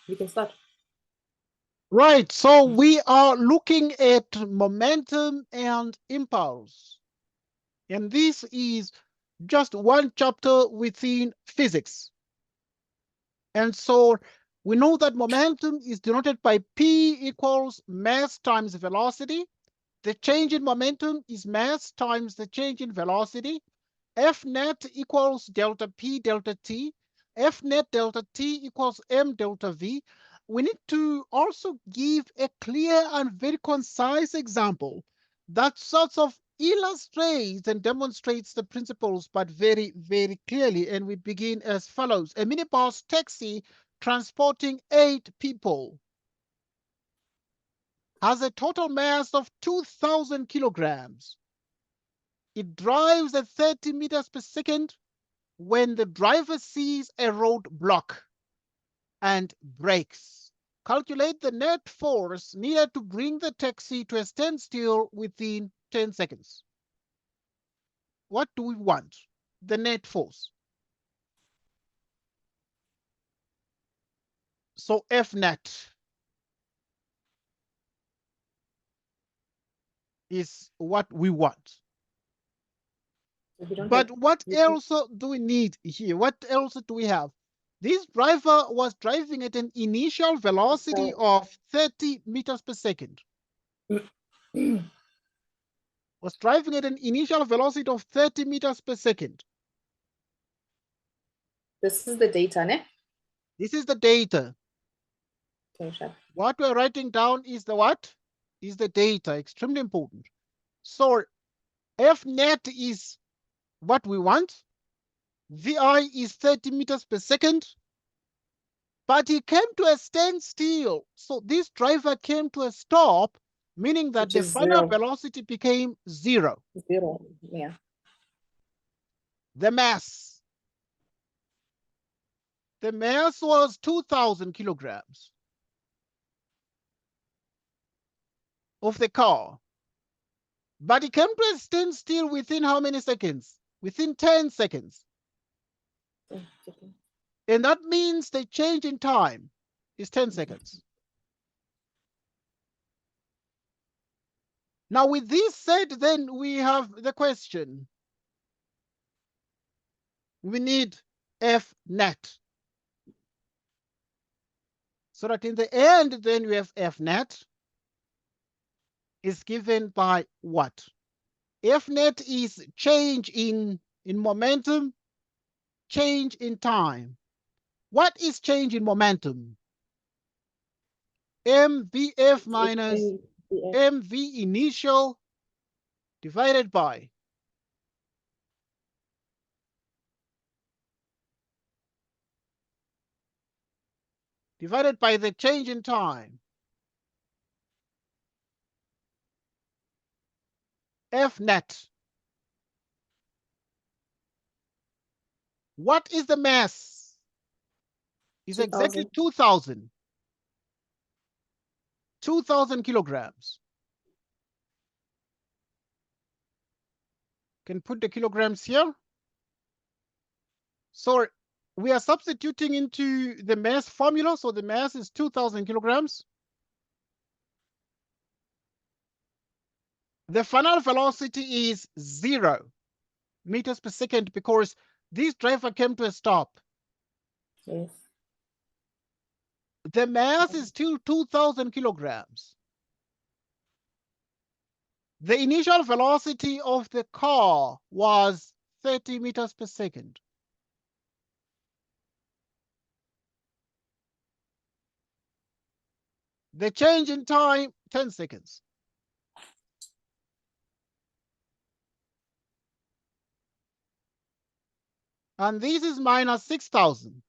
We can start. Right, so we are looking at momentum and impulse. And this is just one chapter within physics. And so we know that momentum is denoted by P equals mass times velocity. The change in momentum is mass times the change in velocity. F net equals delta P delta T. F net delta T equals M delta V. We need to also give a clear and very concise example that sort of illustrates and demonstrates the principles, but very, very clearly. And we begin as follows. A minibus taxi transporting 8 people has a total mass of 2,000 kilograms. It drives at 30 meters per second when the driver sees a roadblock and brakes. Calculate the net force needed to bring the taxi to a standstill within 10 seconds. What do we want? The net force. So F net is what we want. But what else do we need here? What else do we have? This driver was driving at an initial velocity of 30 meters per second. Was driving at an initial velocity of 30 meters per second. This is the data, ne? This is the data. Okay, what we're writing down is the what? Is the data, extremely important. So F net is what we want. VI is 30 meters per second. But he came to a standstill. So this driver came to a stop, meaning that the final velocity became 0. 0, yeah. The mass. The mass was 2,000 kilograms of the car. But it came to a standstill within how many seconds? Within 10 seconds. And that means the change in time is 10 seconds. Now, with this said, then we have the question. We need F net. So that in the end, then we have F net is given by what? F net is change in momentum, change in time. What is change in momentum? MVF minus MV initial divided by the change in time. F net. What is the mass? Is exactly 2,000. 2,000 kilograms. Can put the kilograms here. So we are substituting into the mass formula. So the mass is 2,000 kilograms. The final velocity is 0 meters per second because this driver came to a stop. Yes. The mass is still 2,000 kilograms. The initial velocity of the car was 30 meters per second. The change in time, 10 seconds. And this is minus 6,000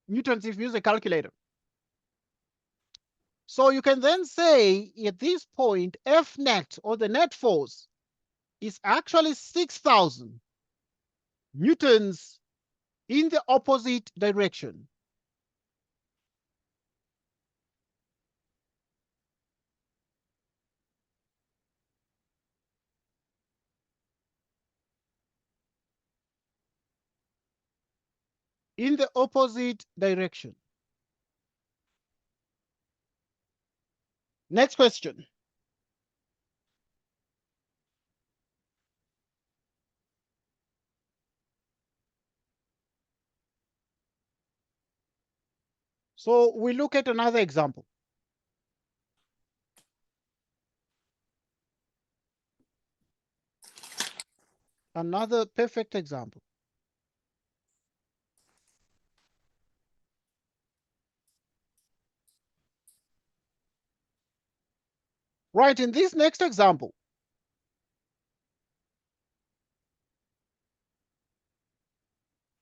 newtons if you use a calculator. So you can then say at this point, F net, or the net force, is actually 6,000 newtons in the opposite direction. In the opposite direction. Next question. So we look at another example. Another perfect example. Right, in this next example,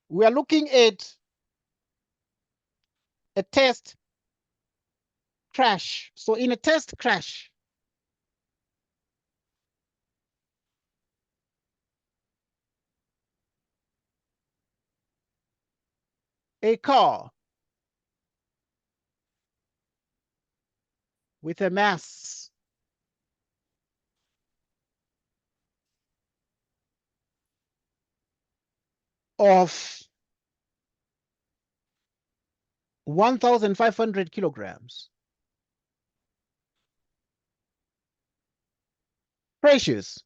we are looking at a test crash. So in a test crash, a car with a mass of 1,500 kilograms crashes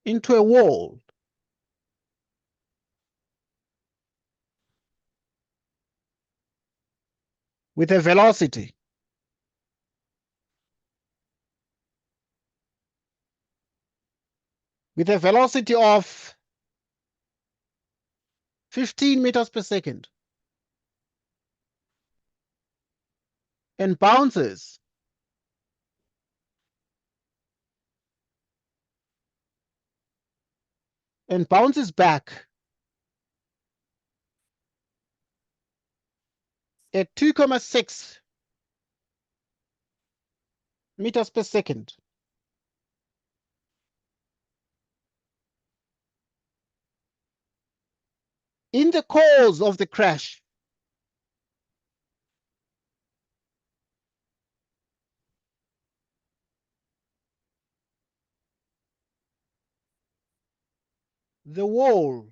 into a wall with a velocity of 15 meters per second and bounces back at 2.6 meters per second. In the course of the crash, the wall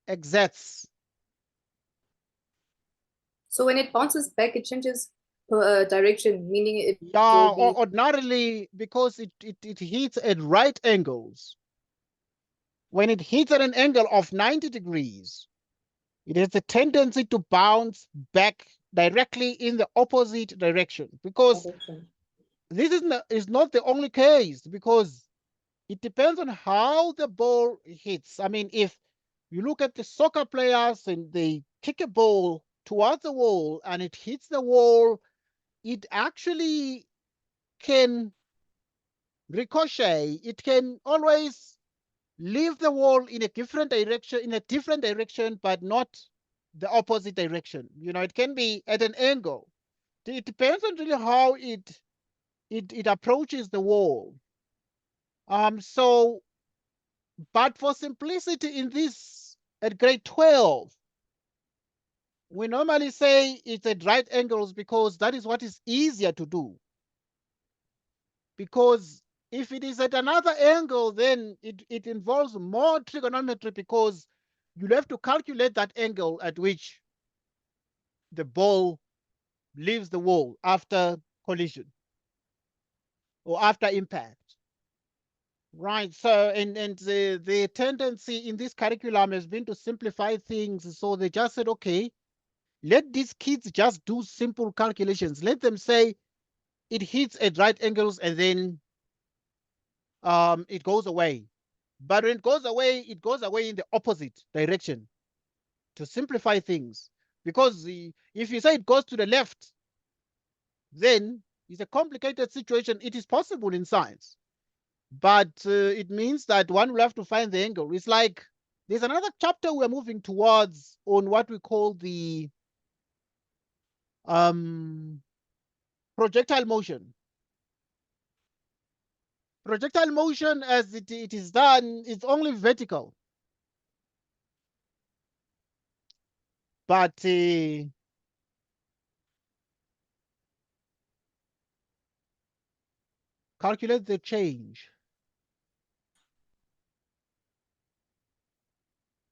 exerts. So when it bounces back, it changes direction, meaning it Yeah, will be. ordinarily, because it hits at right angles. When it hits at an angle of 90 degrees, it has a tendency to bounce back directly in the opposite direction, because this is not the only case, because it depends on how the ball hits. I mean, if you look at the soccer players and they kick a ball towards the wall and it hits the wall, it actually can ricochet. It can always leave the wall in a different direction, but not the opposite direction. You know, it can be at an angle. It depends on really how it approaches the wall. So, but for simplicity in this, at grade 12, we normally say it's at right angles because that is what is easier to do. Because if it is at another angle, then it involves more trigonometry, because you'll have to calculate that angle at which the ball leaves the wall after collision or after impact. Right. So, and the tendency in this curriculum has been to simplify things. So they just said, okay, let these kids just do simple calculations. Let them say it hits at right angles and then it goes away. But when it goes away in the opposite direction to simplify things. Because if you say it goes to the left, then it's a complicated situation. It is possible in science, but it means that one will have to find the angle. It's like there's another chapter we're moving towards on what we call the projectile motion. Projectile motion, as it is done, it's only vertical. But calculate the change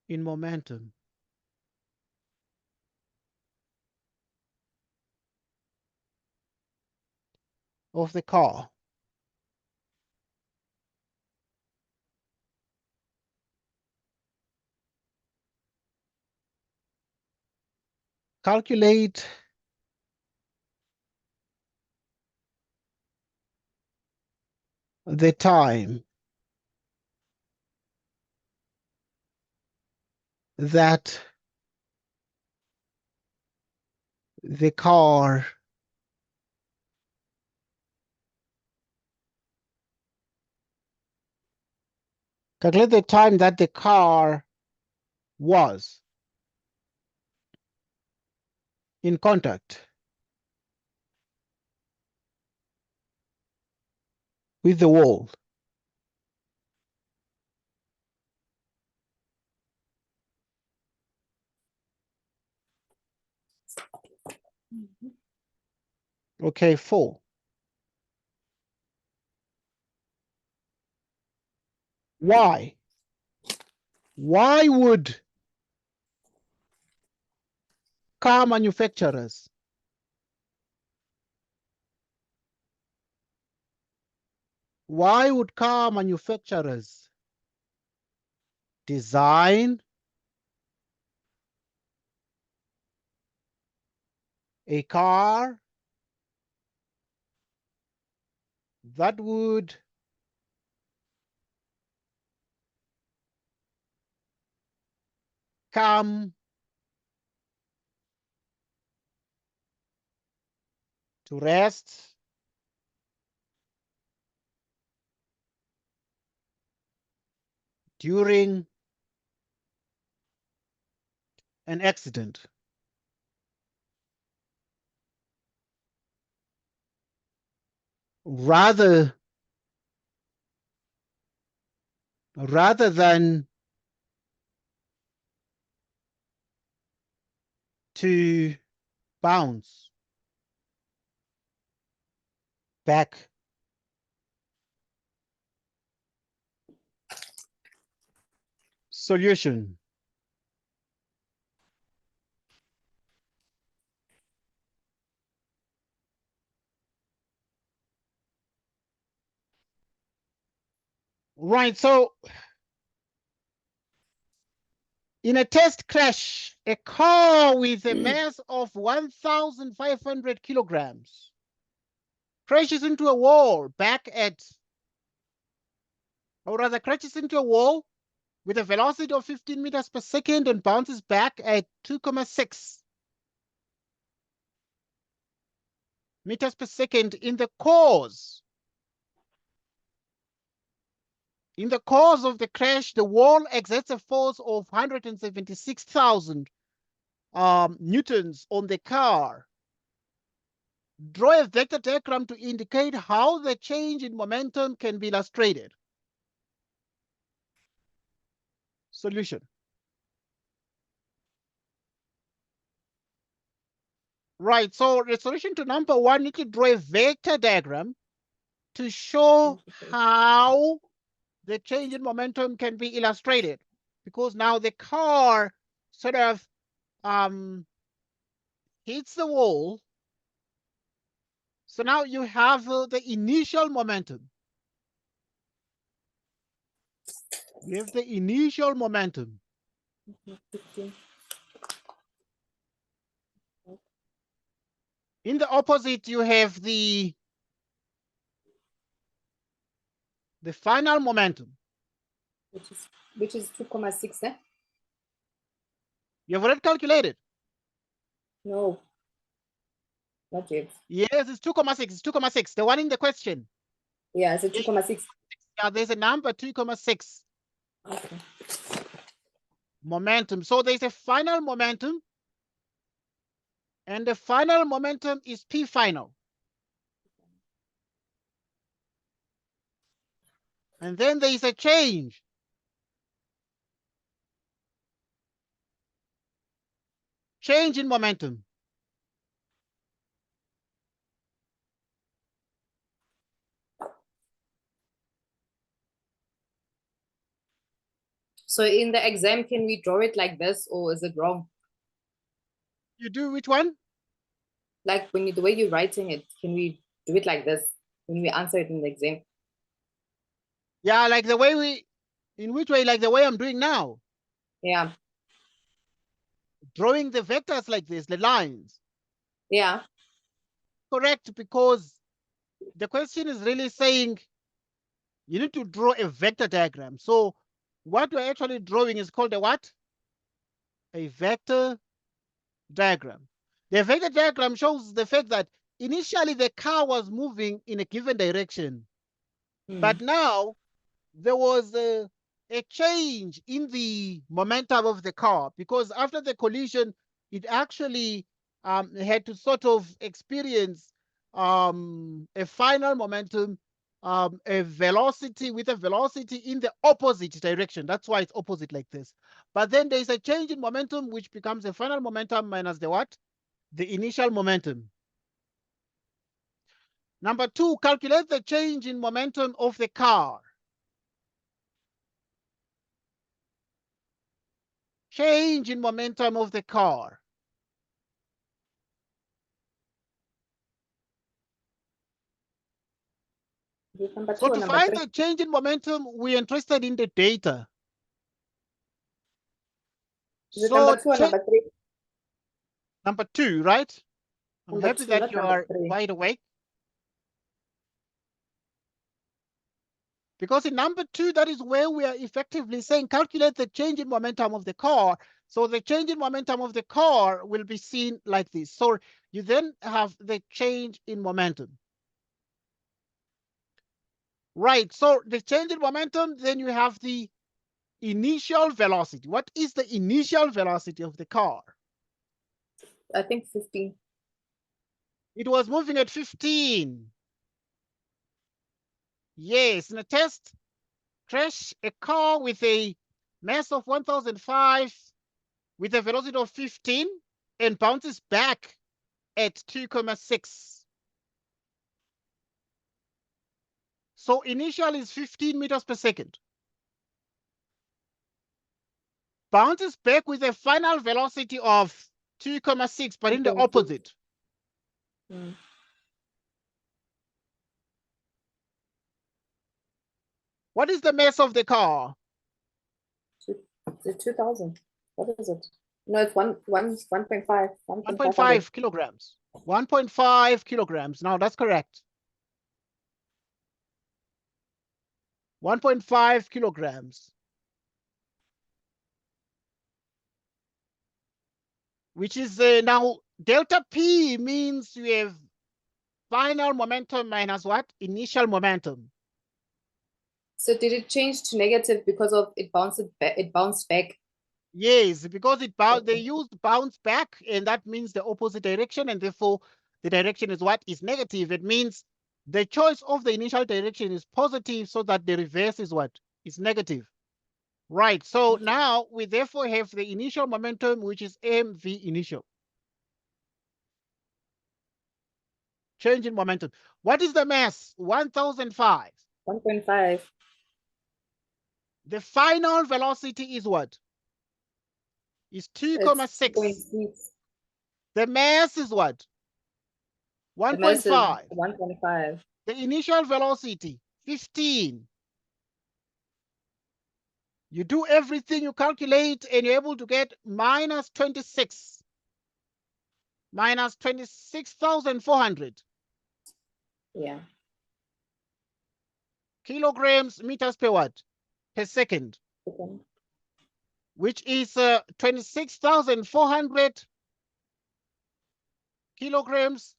in momentum of the car. Calculate the time that the car was in contact with the wall. Okay, 4. Why? Why would car manufacturers design a car that would come to rest during an accident? Rather than to bounce back. Solution. Right, so in a test crash, a car with a mass of 1,500 kilograms crashes into a wall crashes into a wall with a velocity of 15 meters per second and bounces back at 2.6 meters per second. In the course of the crash, the wall exerts a force of 176,000 newtons on the car. Draw a vector diagram to indicate how the change in momentum can be illustrated. Solution. Right, so the solution to number 1, you need to draw a vector diagram to show how the change in momentum can be illustrated. Because now the car sort of hits the wall. So now you have the initial momentum. You have the initial momentum. In the opposite, you have the final momentum. Which is 2.6, eh? You have already calculated. No, not yet. Yes, it's 2.6. It's 2.6. The one in the question. Yeah, it's a 2.6. Yeah, there's a number 2.6. Okay. Momentum. So there's a final momentum, and the final momentum is P final. And then there is a change. Change in momentum. So in the exam, can we draw it like this, or is it wrong? You do which one? Like when you, the way you're writing it, can we do it like this when we answer it in the exam? Yeah, like the way we, in which way? Like the way I'm doing now. Yeah. Drawing the vectors like this, the lines. Yeah. Correct, because the question is really saying you need to draw a vector diagram. So what we're actually drawing is called a what? A vector diagram. The vector diagram shows the fact that initially the car was moving in a given direction, but now there was a change in the momentum of the car, because after the collision, it actually had to sort of experience a final momentum, a velocity with a velocity in the opposite direction. That's why it's opposite like this. But then there's a change in momentum, which becomes a final momentum minus the what? The initial momentum. Number two, calculate the change in momentum of the car. Change in momentum of the car. Number So two or to number find three? the change in momentum, we're interested in the data. Is it So number two or number three? number two, right? I'm Number happy two, that not you number are three. wide awake. Because in number two, that is where we are effectively saying calculate the change in momentum of the car. So the change in momentum of the car will be seen like this. So you then have the change in momentum. Right, so the change in momentum, then you have the initial velocity. What is the initial velocity of the car? I think 15. It was moving at 15. Yes, in a test crash, a car with a mass of 1005 with a velocity of 15 and bounces back at 2,6. So initial is 15 meters per second. Bounces back with a final velocity of 2,6, but in the 1.6. opposite. What is the mass of the car? 2,000. What is it? No, it's 1.5. 1.5 kilograms. 1.5 kilograms. Now that's correct. 1.5 kilograms. Which is now delta P means you have final momentum minus what? Initial momentum. So did it change to negative because of it bounced back? It bounced back. Yes, because they used bounce back, and that means the opposite direction, and therefore the direction is what? Is negative. It means the choice of the initial direction is positive, so that the reverse is what? Is negative. Right, so now we therefore have the initial momentum, which is mv initial. Change in momentum. What is the mass? 1005. 1.5. The final velocity is what? Is 2,6. 2.6. The mass is what? The mass is 1.5. 1.5. The initial velocity, 15. You do everything, you calculate, and you're able to get minus 26. Minus 26,400. Yeah. Kilograms meters per what? Per second. Okay. Which is 26,400 kilograms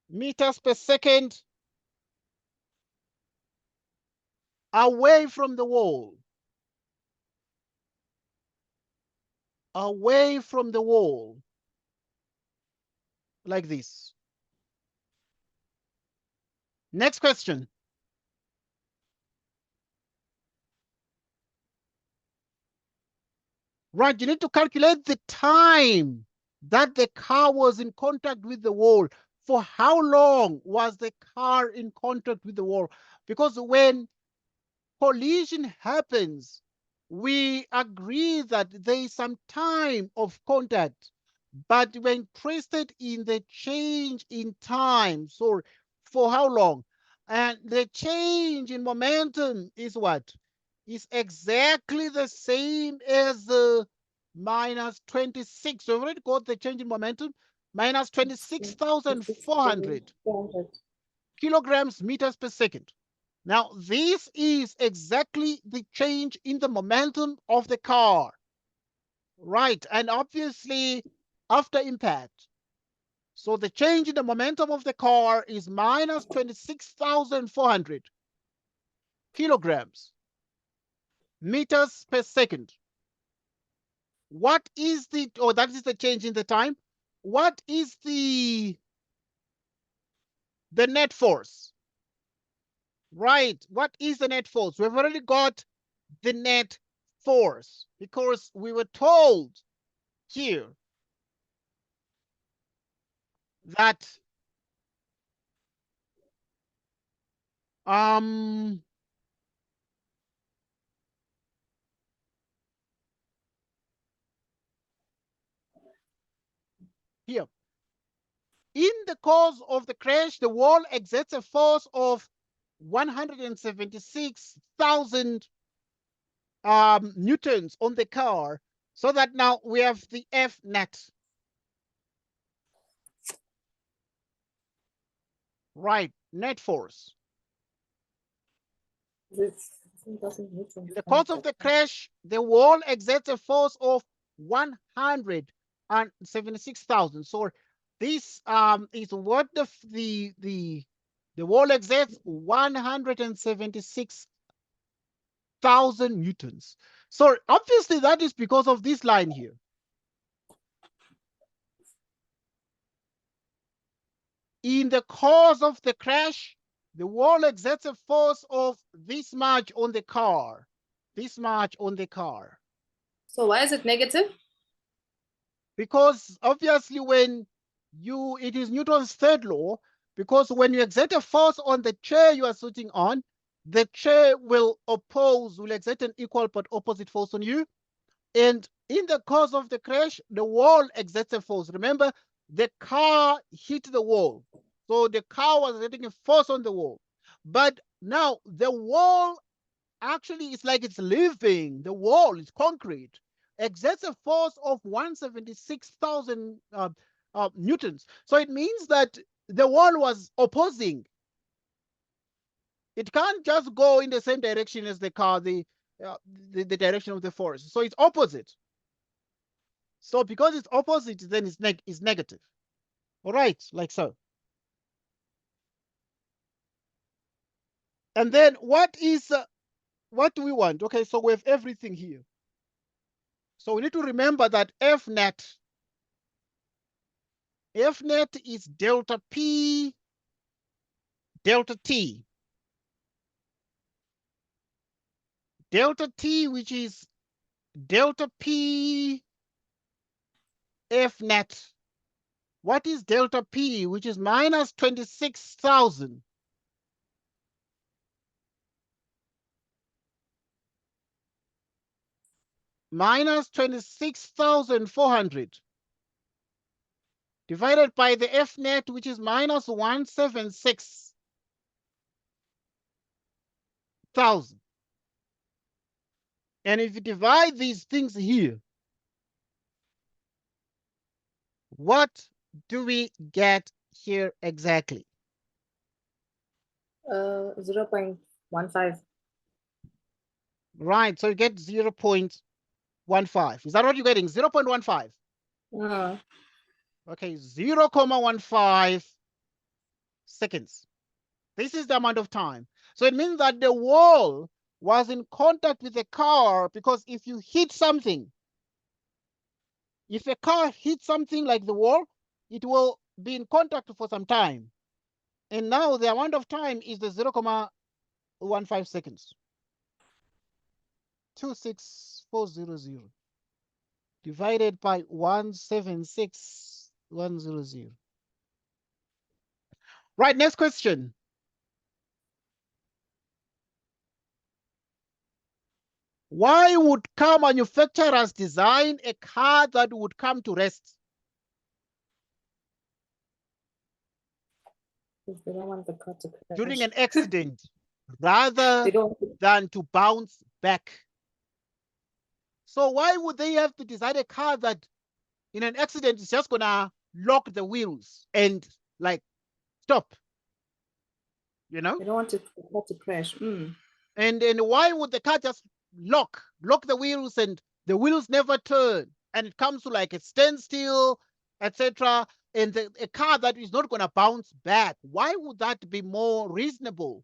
meters per second away from the wall. Away from the wall. Like this. Next question. Right, you need to calculate the time that the car was in contact with the wall. For how long was the car in contact with the wall? Because when collision happens, we agree that there is some time of contact, but we're interested in the change in time. So for how long? And the change in momentum is what? Is exactly the same as the minus 26. So we've already got the change in momentum, minus 26,400 kilograms meters per second. Now, this is exactly the change in the momentum of the car. Right, and obviously after impact. So the change in the momentum of the car is minus 26,400 kilograms meters per second. What is the, or that is the change in the time. What is the net force? Right, what is the net force? We've already got the net force because we were told here that here, in the course of the crash, the wall exerts a force of 176,000 newtons on the car, so that now we have the F net. Right, net force. In the course of the crash, the wall exerts a force of 176,000. So this is what the wall exerts 176,000 newtons. So obviously that is because of this line here. In the course of the crash, the wall exerts a force of this much on the car. This much on the car. So why is it negative? Because obviously when it is Newton's third law, because when you exert a force on the chair you are sitting on, the chair will exert an equal but opposite force on you. And in the course of the crash, the wall exerts a force. Remember, the car hit the wall. So the car was exerting a force on the wall. But now the wall actually is like it's living. The wall is concrete. Exerts a force of 176,000 newtons. So it means that the wall was opposing. It can't just go in the same direction as the car, the direction of the force. So it's opposite. So because it's opposite, then it's negative. All right, like so. And then what do we want? Okay, so we have everything here. So we need to remember that F net is delta P delta T. Delta T, which is delta P F net. What is delta P, which is minus 26,000? Minus 26,400 divided by the F net, which is minus 176,000. And if you divide these things here, what do we get here exactly? 0.15. Right, so you get 0.15. Is that what you're getting? 0.15. Okay, 0.15 seconds. This is the amount of time. So it means that the wall was in contact with the car, because if you hit something, if a car hits something like the wall, it will be in contact for some time. And now the amount of time is the 0.15 seconds. 26400 divided by 176,100. Right, next question. Why would car manufacturers design a car that would come to rest? Because they don't want the car to crash. During an accident rather They don't. than to bounce back. So why would they have to design a car that in an accident is just gonna lock the wheels and like stop? You know? They don't want the car to crash. And why would the car just lock the wheels and the wheels never turn and it comes to like a standstill, etc. And a car that is not going to bounce back? Why would that be more reasonable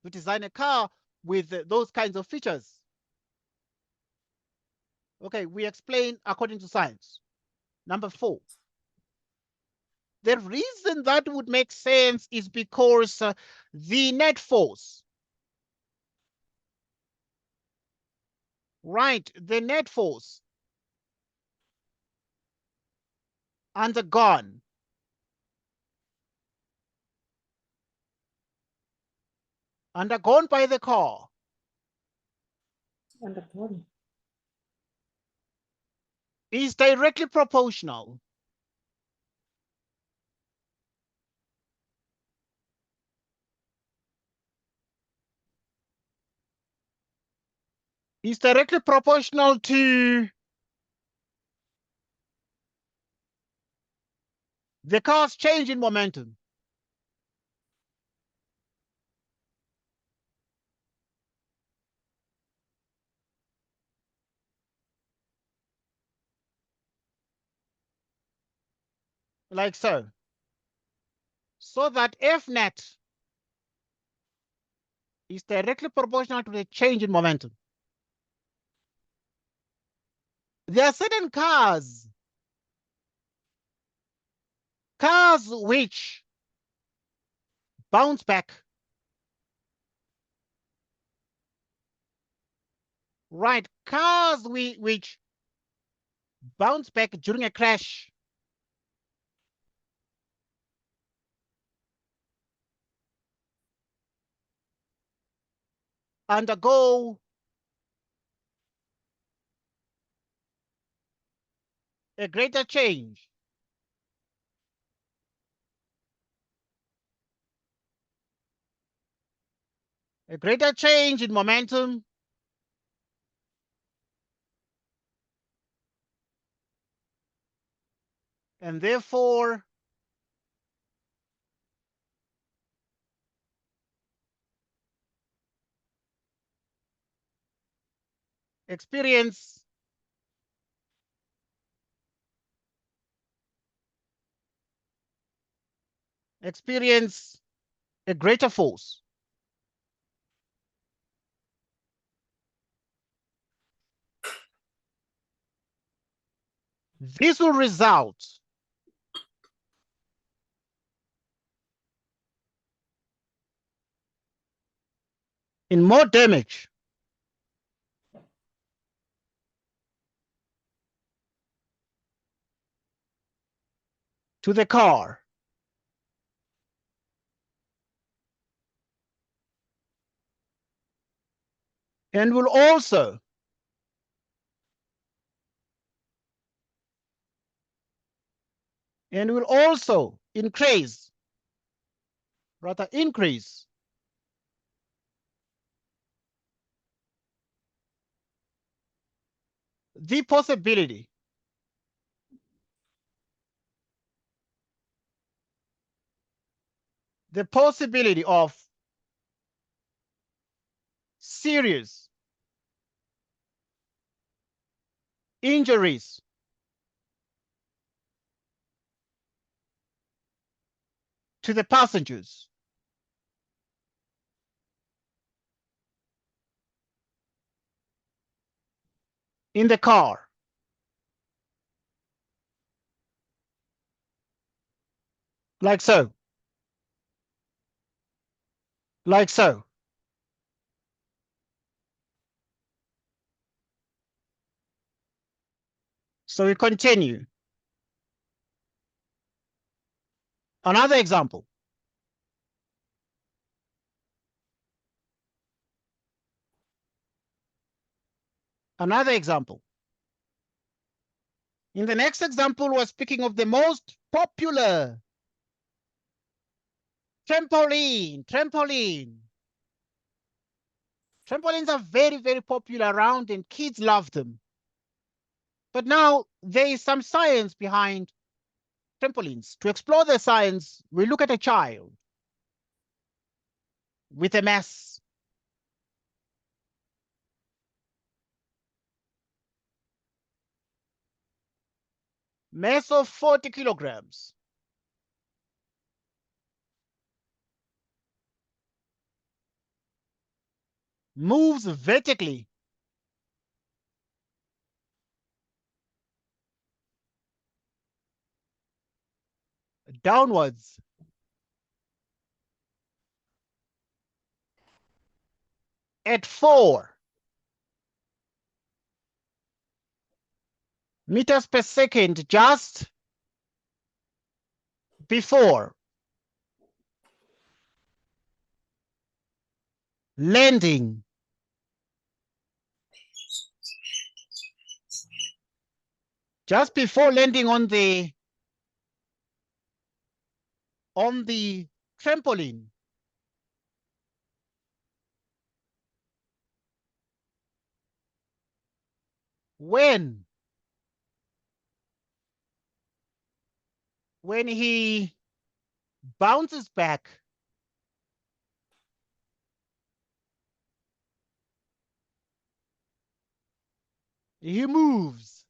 to design a car with those kinds of features? Okay, we explain according to science. Number 4. The reason that would make sense is because the net force, right? The net force undergone by the car Undergone. is directly proportional to the car's change in momentum. Like so. So that F net is directly proportional to the change in momentum. There are certain cars which bounce back, right? Cars which bounce back during a crash undergo a greater change in momentum and therefore experience a greater force. This will result in more damage to the car and will also increase the possibility of serious injuries to the passengers in the car. Like so. Like so. So we continue. Another example. Another example. In the next example, we're speaking of the most popular trampoline. Trampolines are very, very popular around and kids love them. But now there is some science behind trampolines. To explore the science, we look at a child with a mass of 40 kilograms. Moves vertically downwards at 4 meters per second, just before landing on the trampoline. When he bounces back, he moves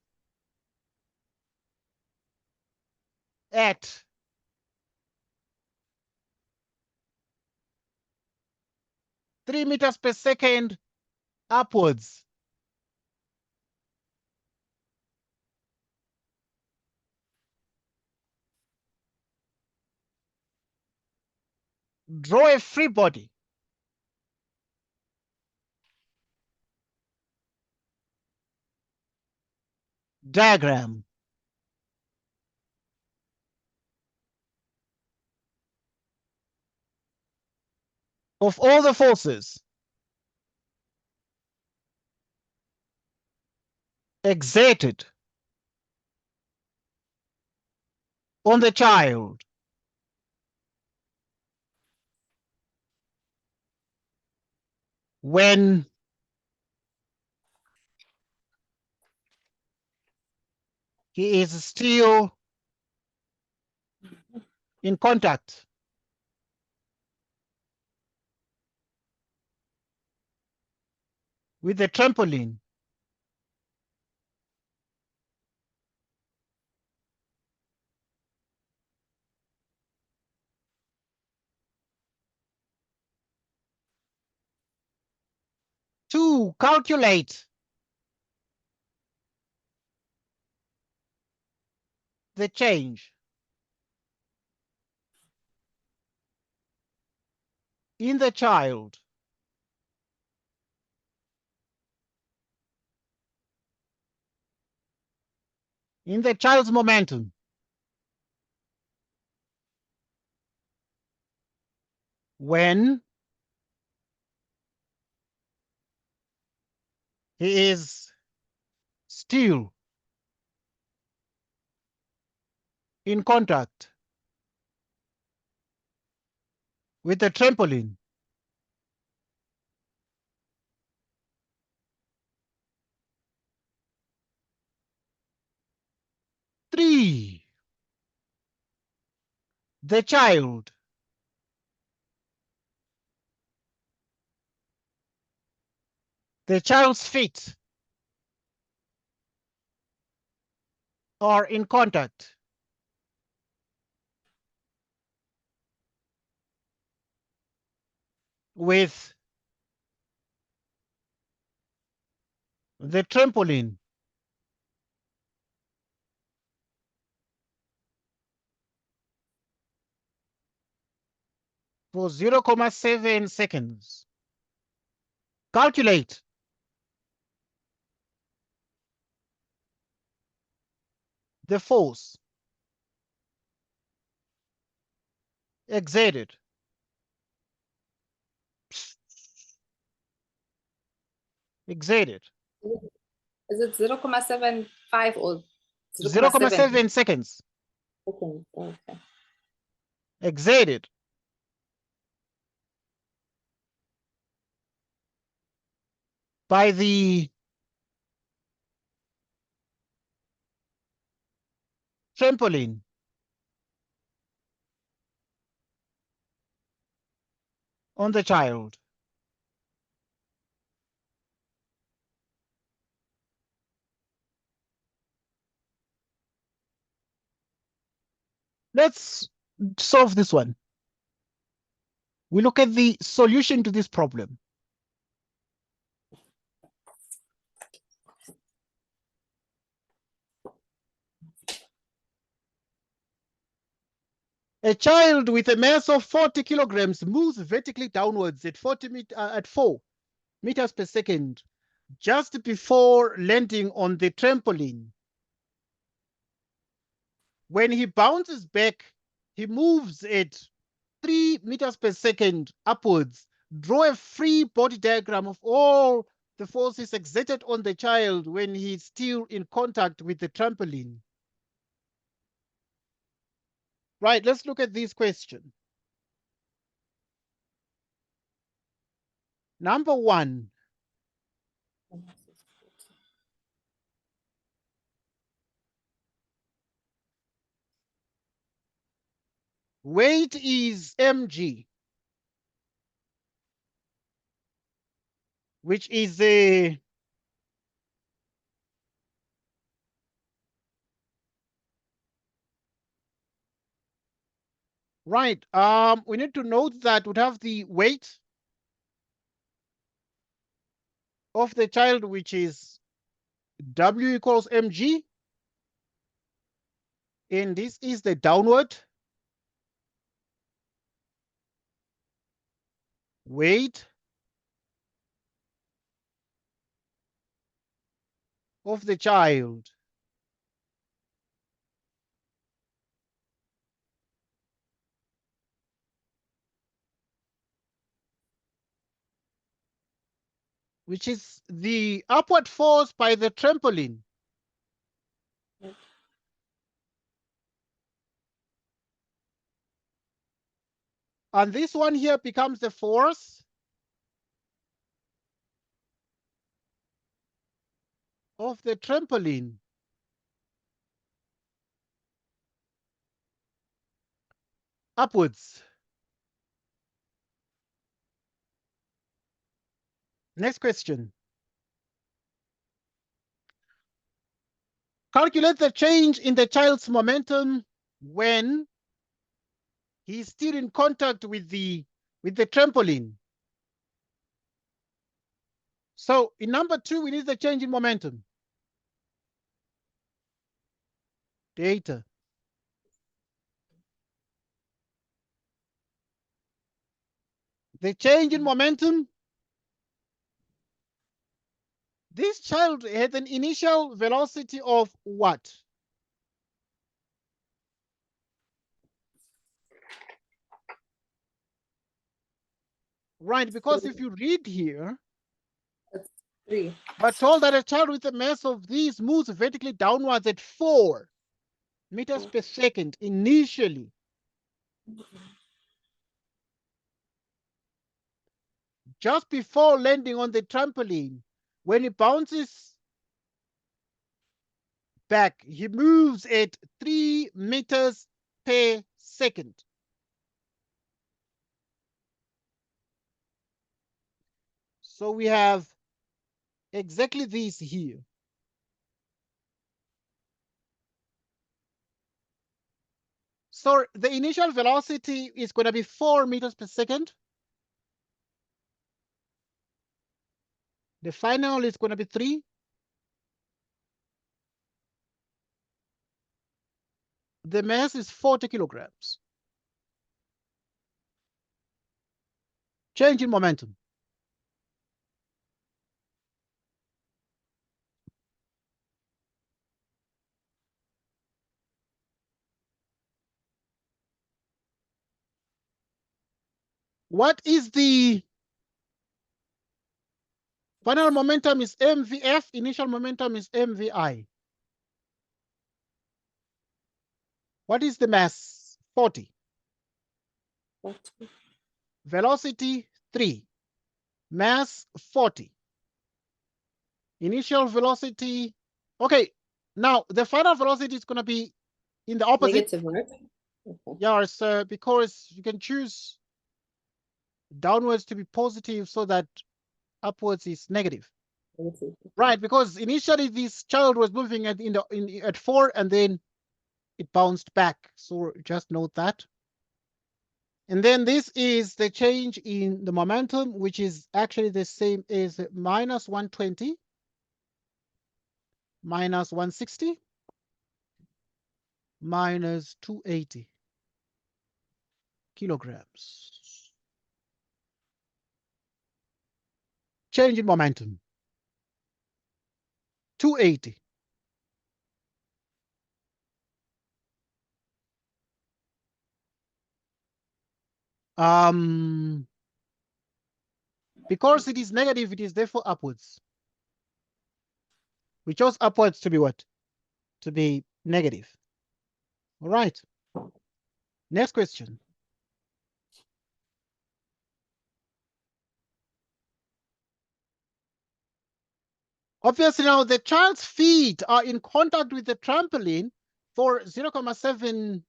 at 3 meters per second upwards. Draw a free body diagram of all the forces exerted on the child when he is still in contact with the trampoline. To calculate the change in the child momentum when he is still in contact with the trampoline. Three, the child's feet are in contact with the trampoline for 0.7 seconds. Calculate the force exerted Is it 0.75 or 0.7 0.7 seconds. seconds? Okay. Excited. By the trampoline. On the child. Let's solve this one. We look at the solution to this problem. A child with a mass of 40 kilograms moves vertically downwards at 4 meters per second just before landing on the trampoline. When he bounces back, he moves at 3 meters per second upwards. Draw a free body diagram of all the forces exerted on the child when he's still in contact with the trampoline. Right, let's look at this question. Number 1. Weight is mg, which is a right. We need to note that we have the weight of the child, which is W equals mg, and this is the downward weight of the child. Which is the upward force by the trampoline. And this one here becomes the force of the trampoline. Upwards. Next question. Calculate the change in the child's momentum when he's still in contact with the trampoline. So in number 2, we need the change in momentum. Data. The change in momentum. This child had an initial velocity of what? Right, because if you read here, It's 3. we're told that a child with a mass of these moves vertically downwards at 4 meters per second initially. Just before landing on the trampoline, when he bounces back, he moves at 3 meters per second. So we have exactly this here. So the initial velocity is going to be 4 meters per second. The final is going to be 3. The mass is 40 kilograms. Change in momentum. What is the Final momentum is mvf, initial momentum is mvi. What is the mass? 40. 40. Velocity 3. Mass 40. Initial velocity. Okay, now the final velocity is going to be in the opposite. Negative, right? Okay. Yes, because you can choose downwards to be positive so that upwards is negative. Negative. Right, because initially this child was moving at 4 and then it bounced back. So just note that. And then this is the change in the momentum, which is actually the same as minus 120, minus 160, minus 280 kilograms. Change in momentum, 280. Because it is negative, it is therefore upwards. We chose upwards to be what? To be negative. All right. Next question. Obviously, now the child's feet are in contact with the trampoline for 0.7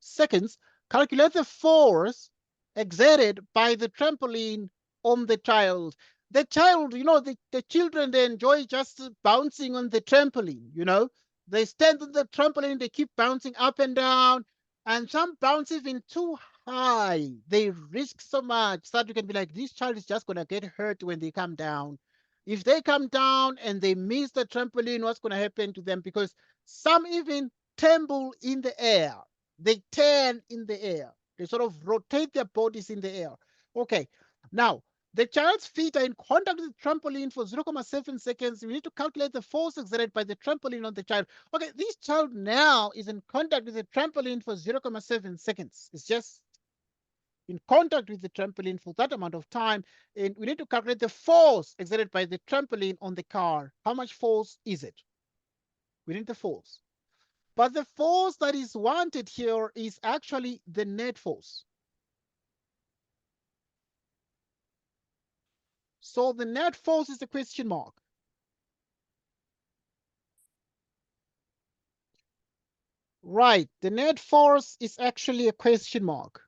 seconds. Calculate the force exerted by the trampoline on the child. The child, the children, they enjoy just bouncing on the trampoline, They stand on the trampoline, they keep bouncing up and down, and some bounce even too high. They risk so much that you can be like, this child is just going to get hurt when they come down. If they come down and they miss the trampoline, what's going to happen to them? Because some even tumble in the air. They turn in the air. They sort of rotate their bodies in the air. Okay, now the child's feet are in contact with the trampoline for 0.7 seconds. We need to calculate the force exerted by the trampoline on the child. Okay, this child now is in contact with the trampoline for 0.7 seconds. It's just in contact with the trampoline for that amount of time, and we need to calculate the force exerted by the trampoline on the car. How much force is it? We need the force. But the force that is wanted here is actually the net force. So the net force is the question mark. Right, the net force is actually a question mark.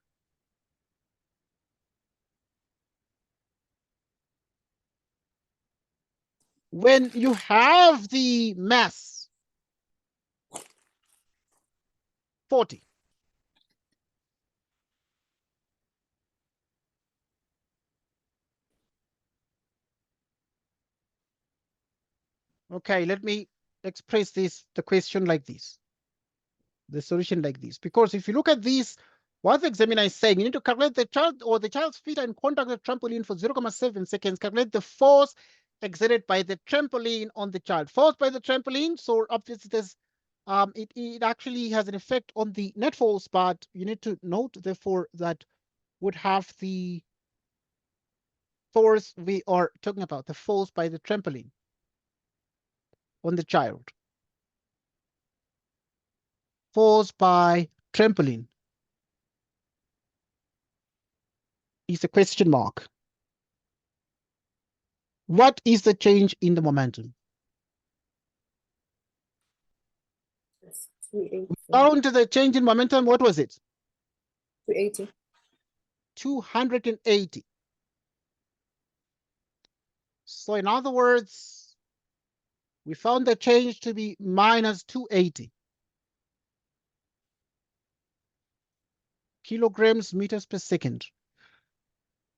When you have the mass 40, okay, let me express the question like this, the solution like this. Because if you look at this, what the examiner is saying, you need to calculate the child or the child's feet are in contact with the trampoline for 0.7 seconds. Calculate the force exerted by the trampoline on the child. Force by the trampoline, so obviously there's it actually has an effect on the net force, but you need to note, therefore, that would have the force we are talking about, the force by the trampoline on the child. Force by trampoline is a question mark. What is the change in the momentum? It's 280. Down to the change in momentum, what was it? 280. 280. So in other words, we found the change to be minus 280 kilograms meters per second.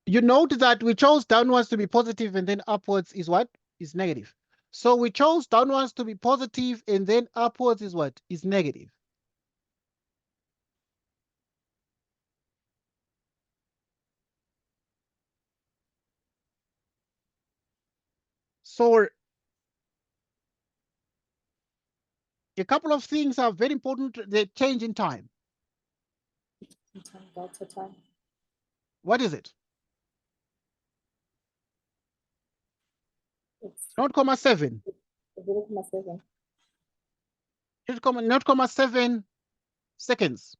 You note that we chose downwards to be positive and then upwards is what? Is negative. So we chose downwards to be positive and then upwards is what? Is negative. So a couple of things are very important. The change in time. Delta time. What is it? 0.7. 0.7. 0.7 seconds.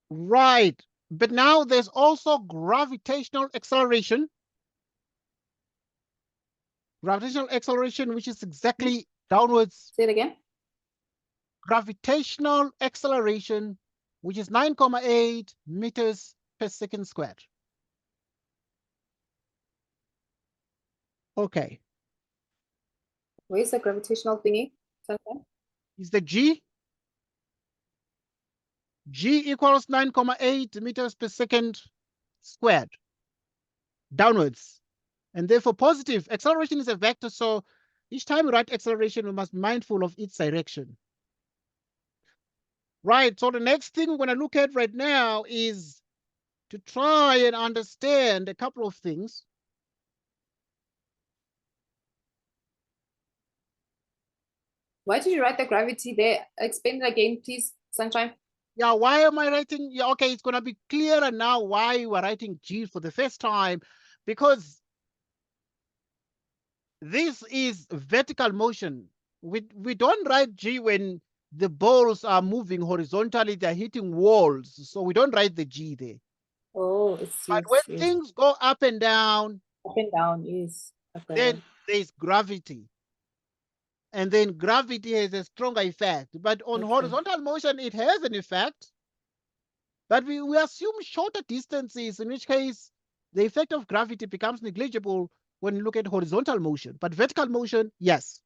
Right. But now there's also gravitational acceleration. Gravitational acceleration, which is exactly downwards. Say it again. Gravitational acceleration, which is 9.8 meters per second squared. Okay. Where's the gravitational thingy? Sunshine? Is the G? G equals 9.8 meters per second squared, downwards. And therefore positive. Acceleration is a vector, so each time we write acceleration, we must be mindful of its direction. Right, so the next thing we're going to look at right now is to try and understand a couple of things. Why did you write the gravity there? Explain it again, please, Sunshine. Yeah, why am I writing? Yeah, okay, it's going to be clearer now why we're writing G for the first time, because this is vertical motion. We don't write G when the balls are moving horizontally, they're hitting walls. So we don't write the G there. Oh, it's But yes, when yes. things go up and down, Up and down, yes. Okay. then there's gravity. And then gravity has a stronger effect. But on horizontal motion, it has an effect. But we assume shorter distances, in which case the effect of gravity becomes negligible when you look at horizontal motion. But vertical motion, yes.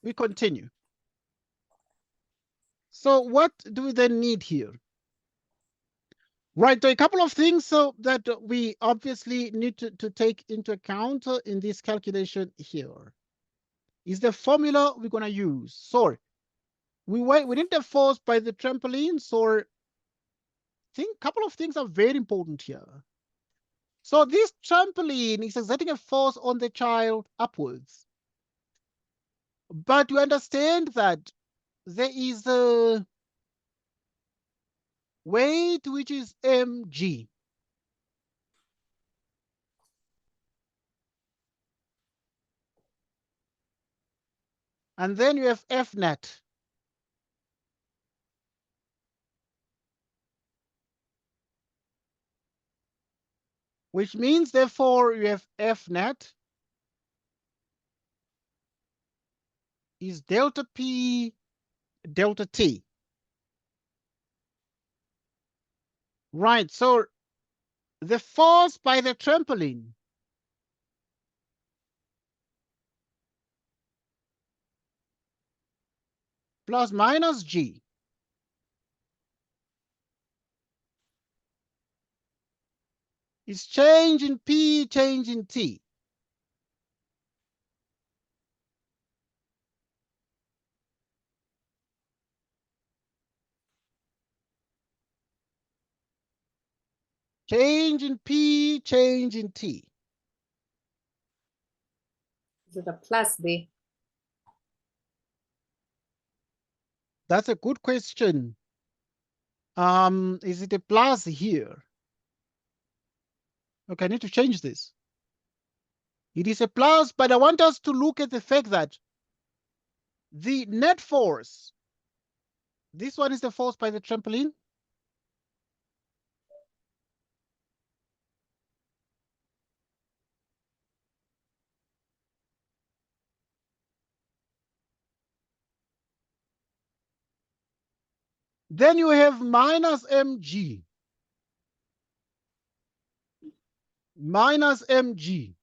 We continue. So what do we then need here? Right, so a couple of things so that we obviously need to take into account in this calculation here. Is the formula we're going to use. So we need the force by the trampoline. So I think a couple of things are very important here. So this trampoline is exerting a force on the child upwards. But you understand that there is a weight which is mg. And then you have F net. Which means, therefore, you have F net is delta P delta T. Right, so the force by the trampoline plus minus G is change in P, change in T. Change in P, change in T. Is it a plus there? That's a good question. Is it a plus here? Okay, I need to change this. It is a plus, but I want us to look at the fact that the net force, this one is the force by the trampoline. Then you have minus mg. Minus mg.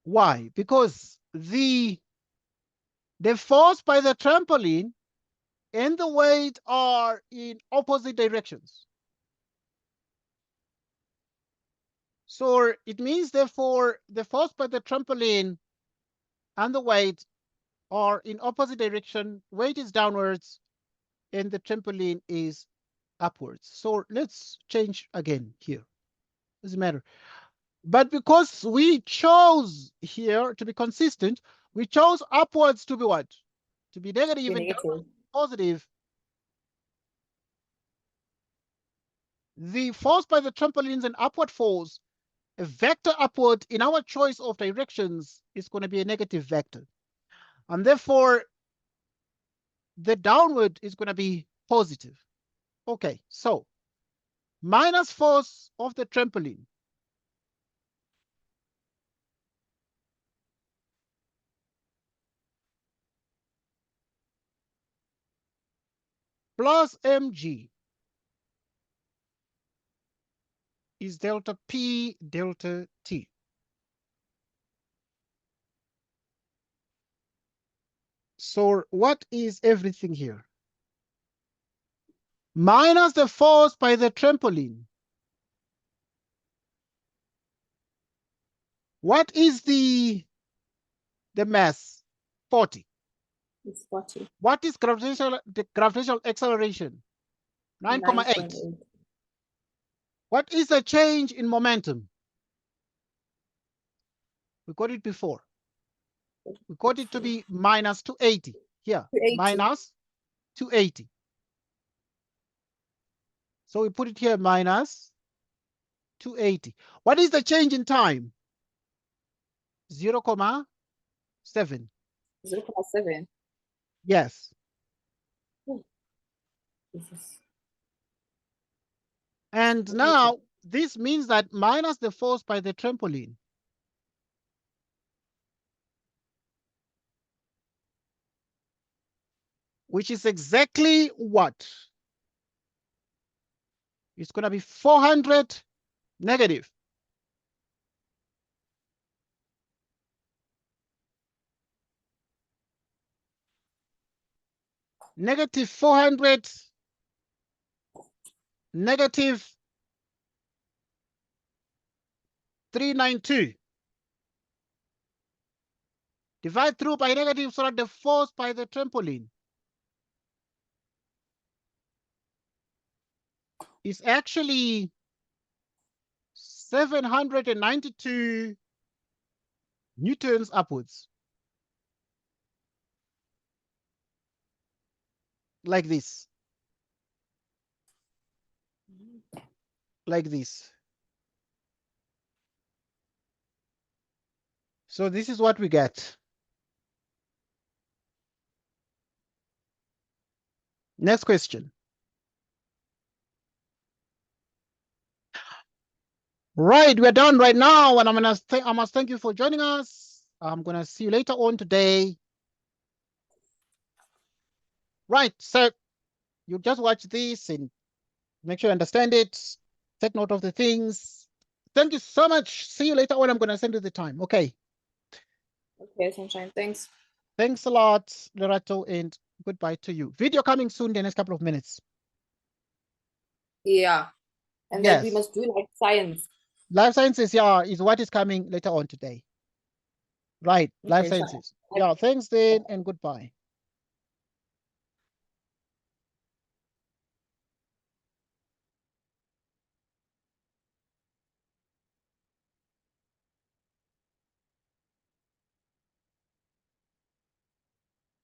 Why? Because the force by the trampoline and the weight are in opposite directions. So it means, therefore, the force by the trampoline and the weight are in opposite direction. Weight is downwards and the trampoline is upwards. So let's change again here. Doesn't matter. But because we chose here to be consistent, we chose upwards to be what? To be negative and negative. positive. The force by the trampoline is an upward force. A vector upward in our choice of directions is going to be a negative vector. And therefore, the downward is going to be positive. Okay, so minus force of the trampoline plus mg is delta P delta T. So what is everything here? Minus the force by the trampoline. What is the mass? 40. It's 40. What is the gravitational acceleration? 9,8. What is the change in momentum? We got it before. We got it to be minus 280. Here, 280. minus 280. So we put it here, minus 280. What is the change in time? 0,7. 0.7. Yes. And now this means that minus the force by the trampoline, which is exactly what? It's going to be 400 negative. Negative 400 negative 392. Divide through by negative so that the force by the trampoline is actually 792 newtons upwards. Like this. Like this. So this is what we get. Next question. Right, we're done right now, and I must thank you for joining us. I'm gonna see you later on today. Right, so you just watch this and make sure you understand it. Take note of the things. Thank you so much. See you later on. I'm gonna send you the time. Okay. Okay, Sunshine. Thanks. Thanks a lot, Lorato, and goodbye to you. Video coming soon, the next couple of minutes. Yeah. And yes. then we must do like science. Life sciences, yeah, is what is coming later on today. Right, life Okay, sciences. Yeah, thanks then, and goodbye.